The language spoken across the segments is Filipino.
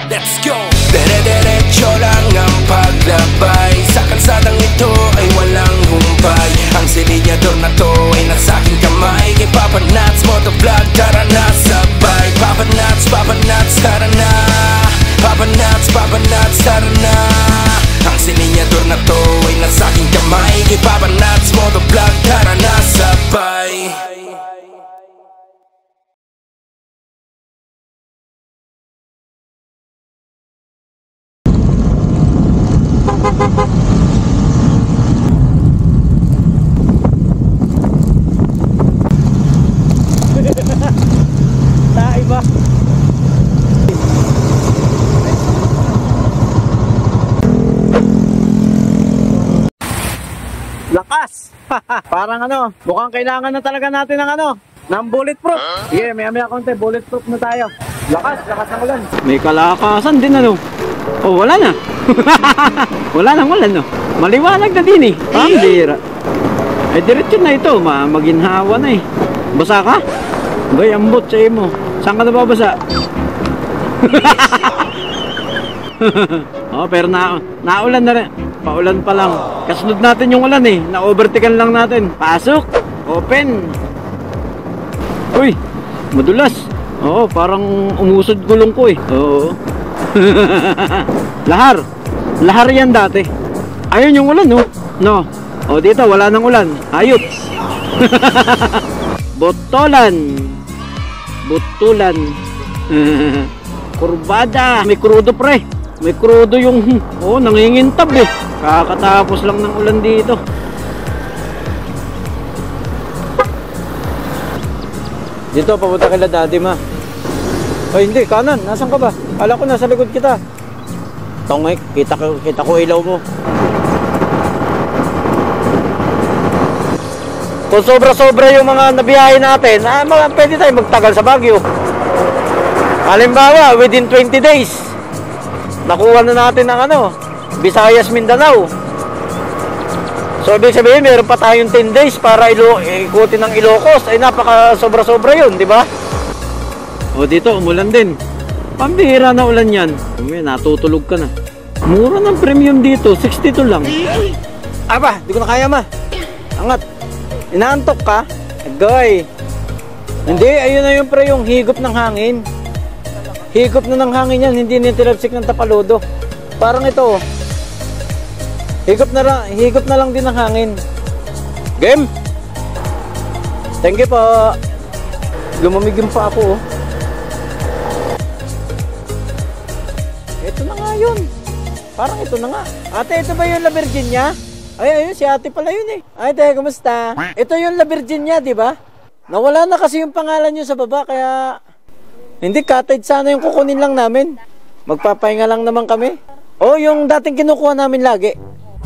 Let's go! Dere-derecho lang ang paglabay. Sa kalsadang ito ay walang humpay. Ang silinyador na to ay nasa aking kamay. Kay Papa Nats Motovlog, tara na sabay. Papa Nats, tara na. Papa Nats, tara na. Ang silinyador na to ay nasa aking kamay. Kay Papa Nats Motovlog, tara na sabay. Naiba. Lakas. Parang ano, mukhang kailangan na talaga natin ng ano, ng bulletproof. Sige, maya konti, bulletproof na tayo. Lakas ng ulan. May kalakasan din ano. Oh, wala na. Wala nang ulan no. Maliwanag na din eh. Pambira. Ay diretso na ito, maginhawa na eh. Basa ka? Bay, ambot sa mo. Saan ka nababasa? Oh, pero naulan na rin. Paulan pa lang. Kasunod natin yung ulan eh. Na-overtaken lang natin. Pasok. Open. Uy, madulas. Oo, parang umusod gulong ko eh. Oo. Lahar yan dati. Ayun yung ulan no. No. O dito wala nang ulan. Ayop. Botolan. Kurbada. May krudo pre. May krudo yung nangingintab eh. Kakatapos lang ng ulan dito. Dito papunta kila daddy ma. Ay hindi, kanan. Nasaan ka ba? Kala ko nasa likod kita. Tongek, kita ko ilaw mo. Kung sobra-sobra yung mga nabiyahe natin, pwede tayo magtagal sa Baguio. Halimbawa, within 20 days, nakuha na natin ng Visayas, Mindanao. So, ibig sabihin, meron pa tayong 10 days para ikutin ng Ilocos. Ay, napaka sobra-sobra yun, di ba? O, dito, umulan din. Pambihira na ulan yan. Natutulog ka na. Mura ng premium dito, 62 lang. Aba, di ko na kaya ma. Angat. Inaantok ka? Agoy. Hindi, ayun na yung pre, yung higop ng hangin. Higop na ng hangin yan, hindi nitilapsik ng tapaludo. Parang ito. Higop na lang din ng hangin. Game? Thank you po. Lumamigin pa ako. Ito na nga yun. Parang ito na nga. Ate, ito ba yung La Virginia? Ay, ayun, si ate pala yun eh. Ay, te, kumusta? Ito yung La Virginia, di ba? Nawala na kasi yung pangalan nyo sa baba, kaya... Hindi, cottage sana yung kukunin lang namin. Magpapahinga lang naman kami. Oh, yung dating kinukuha namin lagi.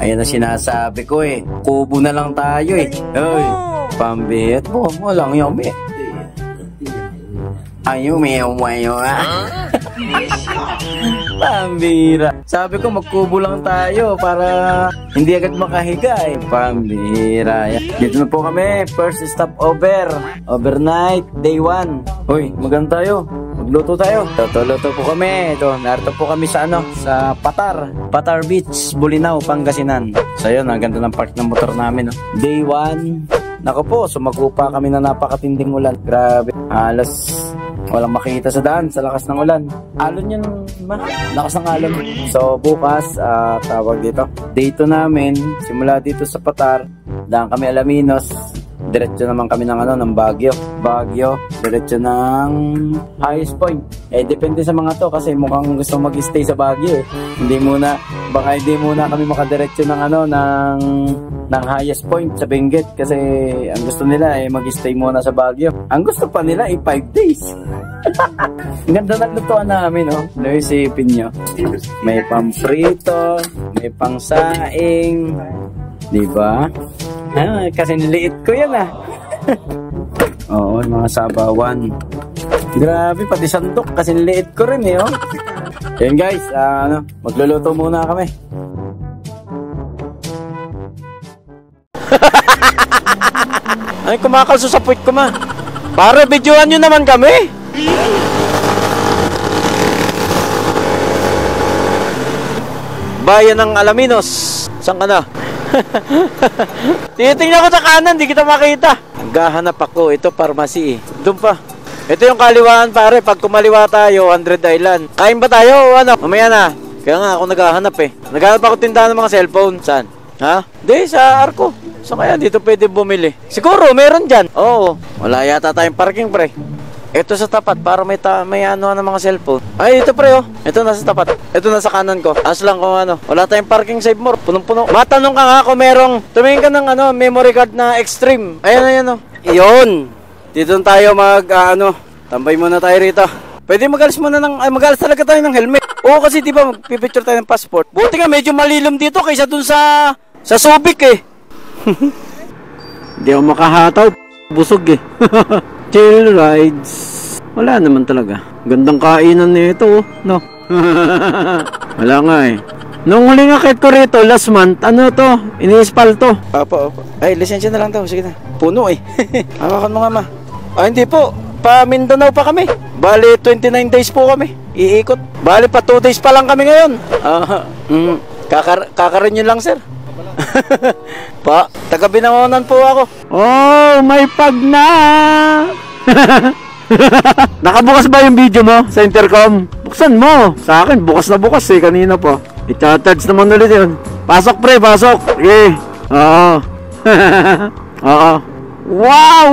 Ayan na sinasabi ko eh. Kubo na lang tayo eh. Ay, pambihit mo. Walang yung eh. Ayaw, mayo Pambira. Sabi ko magkubo lang tayo para hindi agad makahiga eh. Pambira. Dito na po kami. First stop over. Overnight, day 1. Uy, maganda tayo. Magluto tayo. Luto po kami. Ito, narito po kami sa sa Patar Beach, Bolinao, Pangasinan. So yun, ang ganda ng park ng motor namin. Day 1. Nako po, sumagupa kami na napakatinding ulan. Grabe. Halos walang makikita sa daan sa lakas ng ulan. Alon yun, ma. Lakas ng alon. So bukas, tawag dito. Day 2 namin, simula dito sa Patar, daan kami Alaminos. Diretso naman kami ng Baguio, diretso ng highest point. Depende sa mga to kasi mukhang gusto mag-stay sa Baguio eh. Baka hindi muna kami makadiretso ng highest point sa Benguet kasi ang gusto nila mag-stay muna sa Baguio. Ang gusto pa nila 5 days. Ang ganda ng lutuan namin, oh. Naisipin nyo. May pamprito, may pangsaing, diba? Kasi niliit ko yan Oo, mga sabawan. Grabe, pati sandok kasi niliit ko rin oh. Yan guys, magluluto muna kami. Ay, kumakalso sa puwit ko ma. Para videoan nyo naman kami. Bayan ng Alaminos. Saan ka na? Titingnan ko sa kanan, di kita makita. Naghahanap ako. Ito, pharmacy eh. Doon pa. Ito yung kaliwaan pare. Pag kumaliwa tayo, 100 Island. Kain ba tayo o ano? Mamaya na. Kaya nga ako naghahanap eh. Naghahanap ako tindahan ng mga cellphone. Saan? Ha? Di, sa Arco. So kaya dito pwede bumili. Siguro, meron dyan. Oo. Wala yata tayong parking pre. Ito sa tapat para may ano ng mga cellphone. Ay, ito pre oh. Ito nasa tapat. Ito nasa kanan ko. As lang kung ano. Wala tayong parking save more. Punong-puno. Matanong ka nga kung merong tumingin ka ng ano, memory card na extreme. Ayan oh. Iyon. Dito tayo tambay muna tayo rito. Pwede mag-alis muna mag-alis talaga tayo ng helmet. Oo, kasi di ba magpipicture tayo ng passport. Buti nga medyo malilom dito kaysa dun sa Subic eh. Hindi ako makahataw. Busog eh. Chill rides. Wala naman talaga. Gandang kainan nito, no? Wala nga eh. Nung huling akit ko rito, last month, ano to? Iniispal to. Opo. Ay, lisensya na lang daw. Sige na. Puno eh. Hawakan mo nga ma. Ay, hindi po. Pa Mindanao pa kami. Bali, 29 days po kami. Iikot. Bali, pa 2 days pa lang kami ngayon. Kakarin lang, sir. Pa, taga Binangonan po ako. Oh, may pag na. Nakabukas ba yung video mo sa intercom? Buksan mo. Sa akin, bukas na bukas eh. Kanina pa. I-charge naman ulit yun. Pasok pre, pasok. Okay. Oo. Oo. Wow!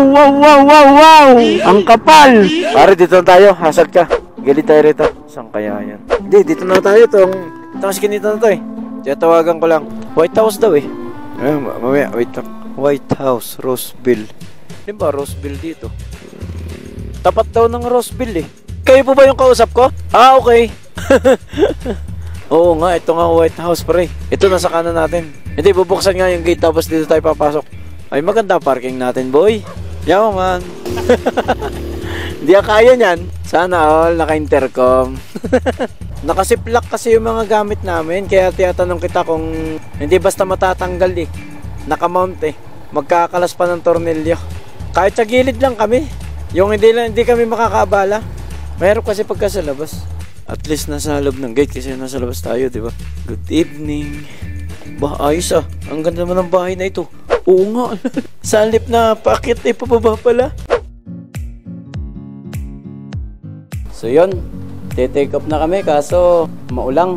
Ang kapal. Pare, dito na tayo. Hasad ka. Gilid tayo rito. Saan kaya yan? Hindi, dito na tayo. Itong skinito na to eh. Kaya tawagan ko lang. White House daw eh. Mamaya, wait lang. White House, Roseville. Di ba Roseville dito? Tapat daw ng Roseville eh. Kayo po ba yung kausap ko? Ah, okay. Oo nga, ito nga White House pre. Ito nasa kanan natin. Hindi, bubuksan nga yung gate tapos dito tayo papasok. Ay, maganda parking natin boy. Yaman. Hindi kaya niyan. Sana all naka-intercom. Nakasiplak kasi yung mga gamit namin. Kaya tiyatanong kita kung hindi basta matatanggal eh. Nakamount eh. Magkakalas pa ng tornilyo. Kahit sa gilid lang kami. Yung hindi kami makakabala. Mayroon kasi pagka sa labas. At least nasa loob ng gate kasi nasa labas tayo, di ba? Good evening. Bah, ayos ah. Ang ganda naman ng bahay na ito. Oo nga. Sa halip na paakit ay pababa pala. So yun. Take off na kami kaso maulan.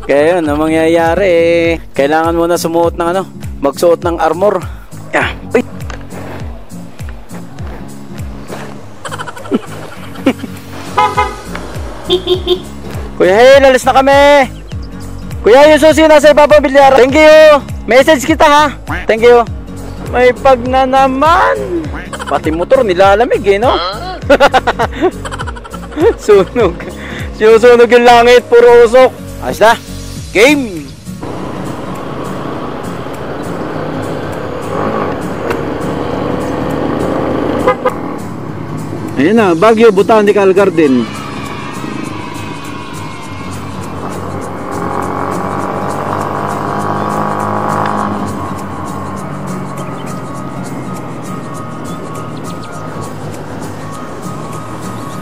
Kaya yun, ang mangyayari eh, kailangan mo na sumuot ng magsuot ng armor. Uy. Kuya Hale, alis na kami. Kuya, yung susi nasa ibaba bilyara. Thank you. Message kita ha. Thank you. May pag na naman. Pati motor nilalamig eh, no? Sunog. Sinusunog yung langit, puro usok. Ayos na. Game. Ayan na, Baguio Botanical Garden.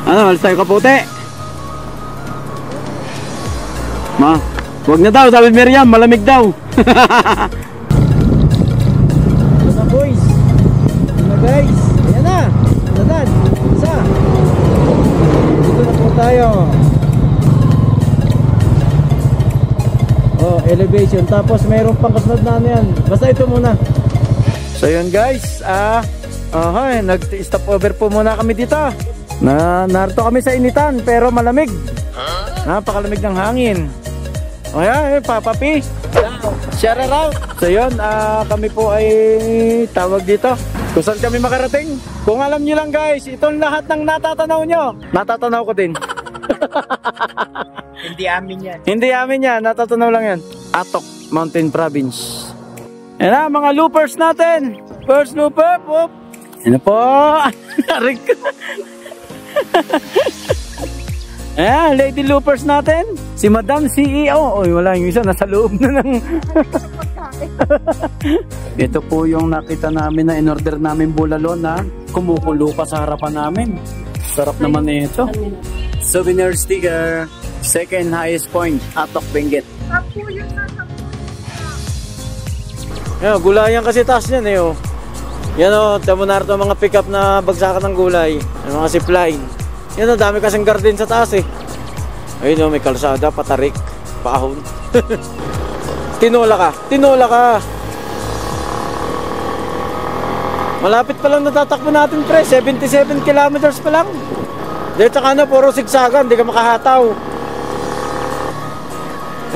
Ano, alis tayo Kapote. Ma, huwag na daw, sabi Miriam, malamig daw. Ito na boys. Ito na guys. Ayan na. Dadan. Isa. Dito na po tayo. Oh, elevation. Tapos mayroon pang kasunod na yan. Basta ito muna. So yun guys. Nag-stop over po muna kami dito. Narito kami sa initan pero malamig. Napakalamig ng hangin. O yan, Papa P. Share out. So yun, kami po ay tawag dito. Kung saan kami makarating. Kung alam nyo lang guys, itong lahat ng natatanaw nyo, natatanaw ko din. Hindi amin yan. Hindi amin yan, natatanaw lang yan. Atok Mountain Province. Yan na, mga loopers natin. First looper, whoop. Yan po. Narig ko. Ayan, lady loopers natin. Si Madam CEO. Oy, wala yung isa, nasa loob na ng... Ito po yung nakita namin na in-order namin bulalo na kumukulo pa sa harapan namin. Sarap naman ito. Souvenir sticker. Second highest point, Atok Benguet. Yan, gulayan kasi taas yan eh, oh. Yan, oh, tamo narito mga pick up na bagsakan ng gulay. Yung mga zipline. Yan, oh, dami kasing garden sa taas eh. Ayun, oh, may kalsada, patarik, paahon. Tinola ka, tinola ka. Malapit pa lang natatakbo natin, pre. 77 kilometers pa lang. Dito ka na, puro sigsagan, hindi ka makahataw.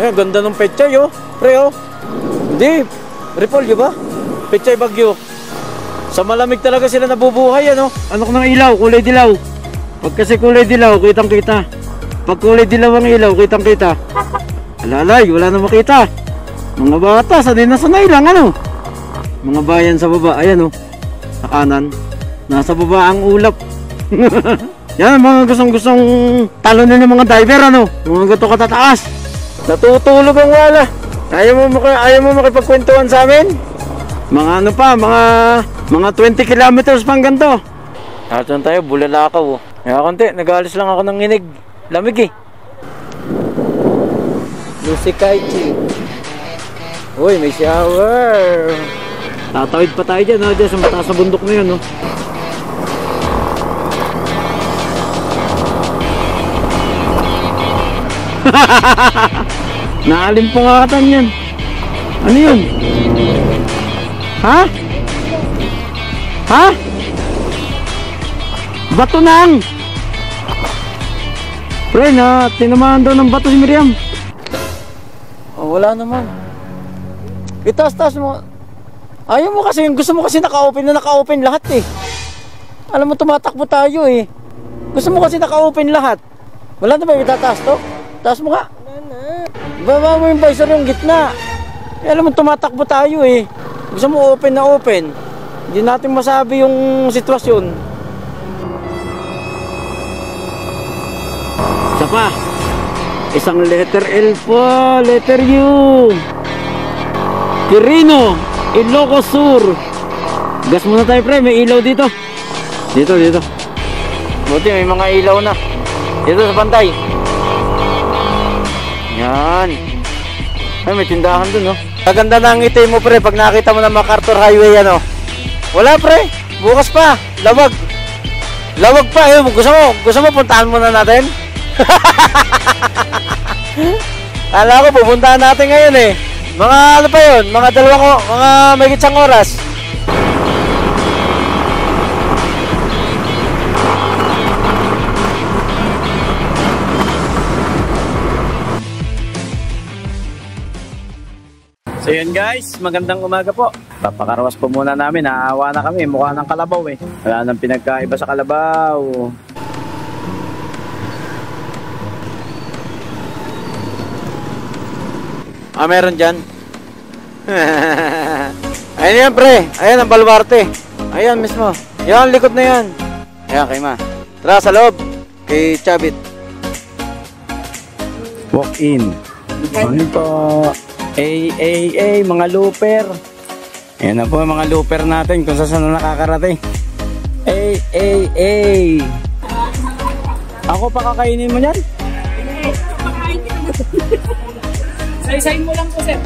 Eh, ganda ng pechay, oh. Pre, oh. Hindi, repolyo ba? Pechay Bagyo. Sa malamig talaga sila nabubuhay, ano? Ano ko ng ilaw? Kulay dilaw. Pag kasi kulay dilaw, kitang kita. Pag kulay dilaw ang ilaw, kitang kita. Alalay, wala na makita. Mga bata, sanay lang, ano? Mga bayan sa baba, ayan, oh. Sa kanan. Nasa baba ang ulap. Yan, mga gustong talunin ng mga diver, ano? Mga gato katataas. Natutulog ang wala. Ayaw mo makipagkwentuhan sa amin? Mga ano pa, mga 20 kilometers pang ganito. Natan tayo, Bulalakaw, oh. Kaya konti, nag-alis lang ako ng nginig. Lamig eh. Lucy Kaichi. Uy, may shower. Tatawid pa tayo dyan, ha? Dyan sa mataas na bundok na yun, no? Naalimpungatan yan. Ano yun? Ha? Ha? Bato nang! Pre, na tinamaan daw ng bato si Miriam. Oh, wala naman. Itaas-taas mo. Ayaw mo kasi, gusto mo kasi naka-open na naka-open lahat eh. Alam mo, tumatakbo tayo eh. Gusto mo kasi naka-open lahat. Wala na ba itataas to? Taas mo ka. Baba mo yung visor yung gitna. Eh, alam mo, tumatakbo tayo eh. Gusto mo open na open. Hindi natin masabi yung sitwasyon. Isa pa. Isang letter L po. Letter U. Quirino, Ilocos Sur. Gas muna tayo, pre. May ilaw dito. Dito. Buti may mga ilaw na. Dito sa pantay. Yan. Ay, may tindahan dun, no? Kaganda na ang ngiti mo, pre, pag nakita mo na MacArthur Highway, ano? Wala, pre. Bukas pa. Lawag. Lawag pa. Eh, gusto mo puntahan muna natin? Kala ko, pupuntahan natin ngayon, eh. Mga ano pa yun? Mga may gitsang oras. So yun guys, magandang umaga po. Papakarawas po muna namin, naawa na kami, mukha ng kalabaw eh. Wala nang pinagkaiba sa kalabaw. Ah, meron dyan. Ayan yan, pre. Ayan ang baluarte. Ayan mismo. Yan, likod na yan. Ayan, kay Ma. Tara sa loob. Kay Chabit. Walk in. Ano po? Mga looper. Ayan na po mga looper natin kung saan na nakakarating. Ako pa kakainin mo yan? Isa-isahin mo lang po, sir.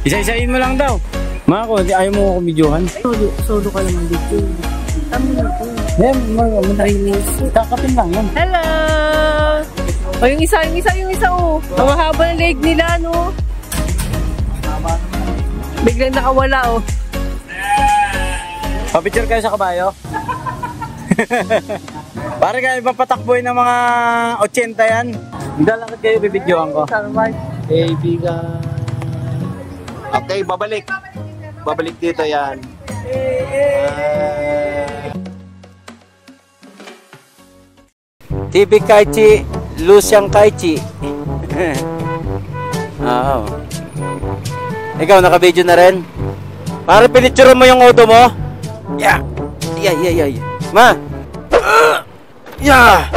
Isa-isahin mo lang daw. Mako, ayaw mo ako videohan. Solo ka naman dito. Tama na po. Yan, kakapin lang yan. Hello! O yung isa, oh. Ang mahaba ng leg nila, no? Biglang nakawala, oh. Papicture kayo sa kabayo? Pare kayo papatakboy ng mga 80 yan. Hindi lang kayo bibidyohan ko. Kaibigan. Okay, babalik. Babalik dito yan. TV Kaichi, Lucian Kaichi. Oh. Ikaw, naka-video na rin? Pare, pinicture mo yung auto mo? Yeah. Ma! Yeah!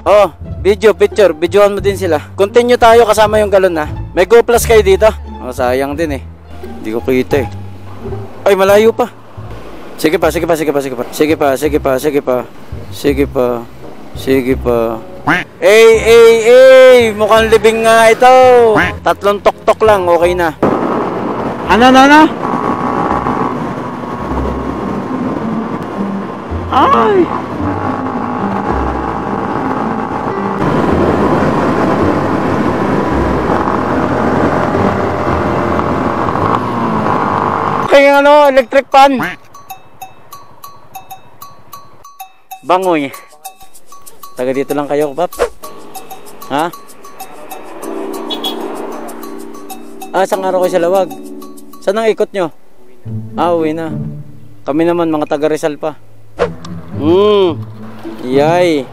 Oh, picture. Videohan mo din sila. Continue tayo kasama yung galon, ha? May Go Plus kayo dito? Oh, sayang din eh. Hindi ko kita eh. Ay, malayo pa. Sige pa. Sige pa. Ay! Mukhang libing nga ito. 3 tok-tok lang, okay na. Ano? Ay! Kaya electric fan. Bangoy. Taga dito lang kayo, Paps? Ha? Isang araw kayo sa Lawag. Saan ang ikot nyo? Uwi na. Kami naman, mga taga Rizal pa. Yay.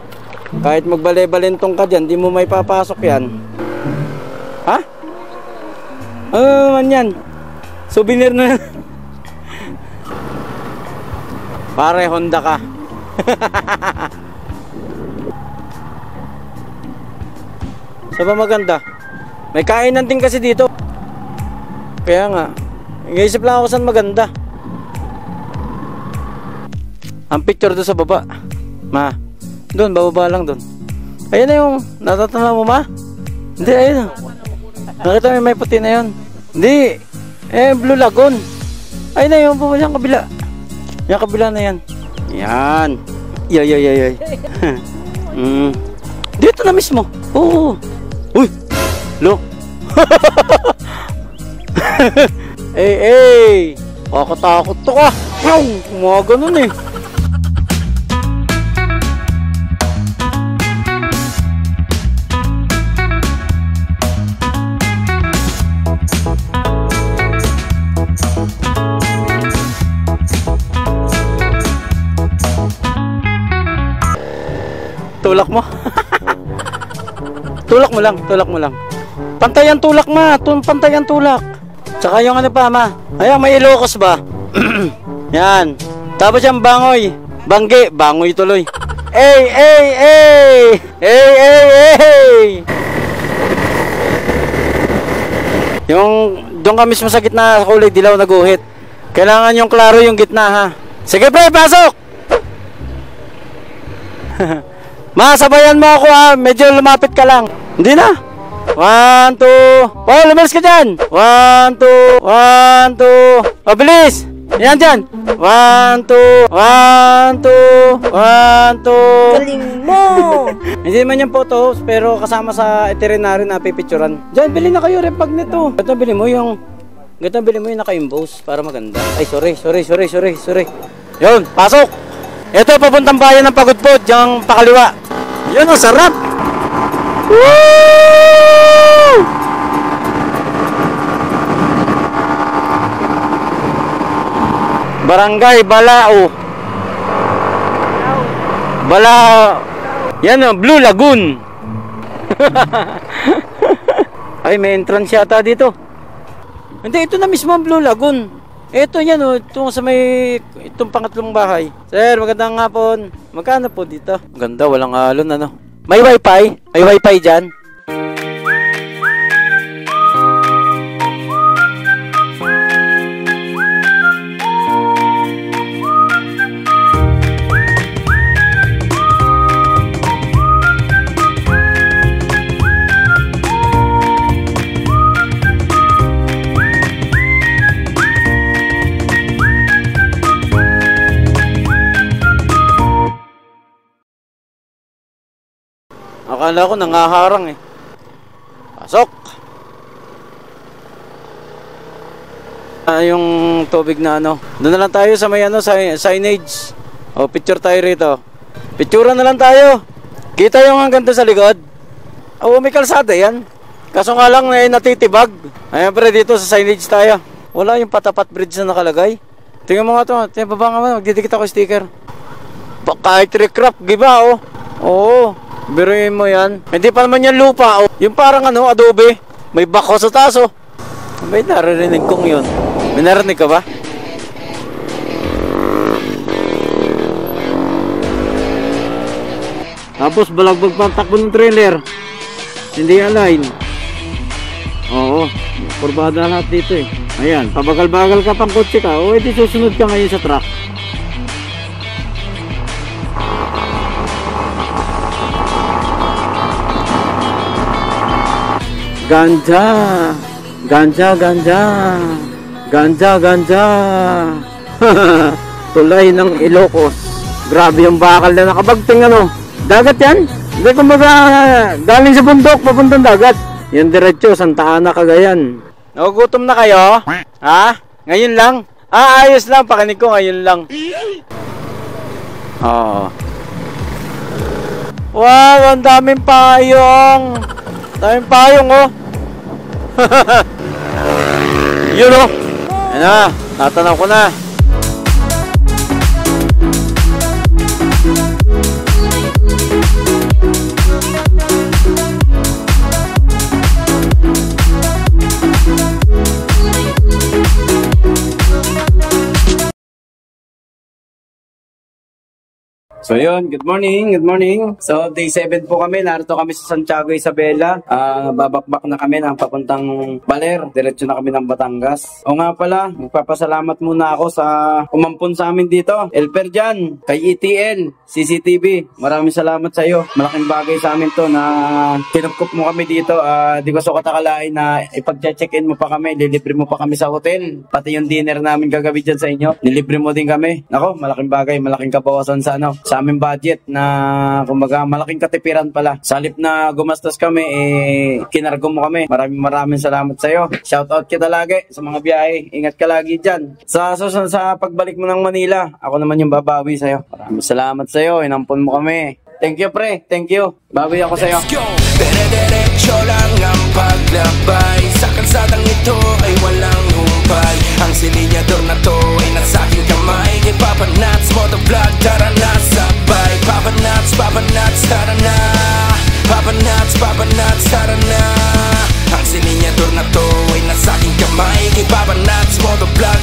Kahit magbale-balentong ka dyan, di mo may papasok yan. Ha? Ano naman yan? Souvenir na. Pare, Honda ka. Sa ba maganda? May kainan din kasi dito. Kaya nga, nag-iisip lang ako saan maganda. Ang picture doon sa baba. Ma, doon, bababa lang doon. Ayun na yung, natatanaw mo, ma? Hindi, ayun. Nakita mo may puti na yun. Hindi, Blue Lagoon. Ayun na yung yung kabila. Yung kabila na yan. Yan. Yay. Dito na mismo. Oo. Uy, lo. Kakatakot to ka. Mga ganun eh. Tulak mo. Tulak mo lang. Pantay ang tulak, ma. Pantay ang tulak. Tsaka yung ano pa, ma. Ayan, may Ilocos ba? Yan. Tapos yung bangoy. Bangoy tuloy. Ay! Yung doon ka mismo sa gitna, sa kulay dilaw na guhit. Kailangan yung klaro yung gitna, ha. Sige, pre, pasok! Ma, sabayan mo ako, ha. Medyo lumapit ka lang. Hindi na. 1, 2. Oh, lumalas ka dyan. 1, 2. 1, 2. Oh, bilis. Yan dyan. 1, 2. 1, 2. 1, 2. Galing mo! Hindi man yung photos, pero kasama sa itinerary na pipicturan. Dyan, bili na kayo repag nito. Ito, bili mo yung naka-imbose para maganda. Ay, sorry. Yun, pasok. Ito, papuntang bayan ng Pagudpod, diyang pakaliwa. Yun, ang sarap. Woo! Barangay Balao. Yan o, Blue Lagoon. Ay, may entrance yata dito. Hindi, ito na mismo ang Blue Lagoon. Ito yan o, itong sa itong pangatlong bahay. Sir, magandang hapon. Magkano po dito? Ganda, walang alon ano. May wifi? May wifi dyan? Akala ko nangaharang eh. Pasok! Yung tubig na ano. Doon na lang tayo sa may ano, signage. O, picture tayo rito. Picturean na lang tayo. Kita yung hanggang doon sa likod. O, may kalsada yan. Kaso nga lang natitibag. Ayan pre, dito sa signage tayo. Wala yung patapat bridge na nakalagay. Tingnan mo nga ito. Tingnan pa ba nga, magdidikit ako sticker. Kahit recrap, giba oh. Oo. Biruin mo yan. Hindi pa naman yan lupa. Oh. Yung parang ano, adobe. May bako sa taas oh. May naririnig kong yun. May narinig ka ba? Tapos balagbag pang takbo ng trailer. Hindi align. Oo. Kurbada lahat dito eh. Ayan. Pabagal-bagal ka pang kotse ka. O edi susunod ka ngayon sa truck. Ganja. Ganja, ganja. Ganja, ganja. Tulay ng Ilocos. Grabe yung bakal na nakabagting ano. Dagat yan? Hindi kumbaga galing sa bundok, papuntang dagat. Yan diretso, Santa Ana, Cagayan. Nagugutom na kayo? Ha? Ngayon lang? Ayos lang, pakinig ko ngayon lang. Oo. Wow, ang daming payong. Daming payong, oh. Yun, oh. Ayan na, natanaw ko na. So yun, good morning, good morning. So day 7 po kami, narito kami sa Santiago, Isabela. Babakbak na kami ng papuntang Baler, diretso na kami ng Batangas. O nga pala, magpapasalamat muna ako sa umampun sa amin dito. Elper dyan, kay ETL, CCTV, maraming salamat sa iyo. Malaking bagay sa amin to na kinupkup mo kami dito. Di ko sukat akalain na ipag-check-in mo pa kami, lilibre mo pa kami sa hotel. Pati yung dinner namin gagabi dyan sa inyo, nilibre mo din kami. Nako, malaking bagay, malaking kabawasan sa ano, sa aming budget na kumbaga malaking katipiran pala. Sa halip na gumastos kami, kinargo mo kami. Maraming salamat sa iyo. Shout out kita lagi sa mga biyahe. Ingat ka lagi dyan. Sa pagbalik mo ng Manila, ako naman yung babawi sa iyo. Maraming salamat sa iyo. Inampon mo kami. Thank you, pre. Thank you. Bawi ako sa iyo. Dire-diretso lang ang paglabay. Sa kalsadang ito ay walang humpay. Ang silinyador na to ay nasa aking kamay. Kay Papa Nats, motovlog, tara na sabay. Papa Nats, tara na. Papa Nats, tara na. Ang silinyador na to ay nasa aking kamay. Kay Papa Nats, motovlog,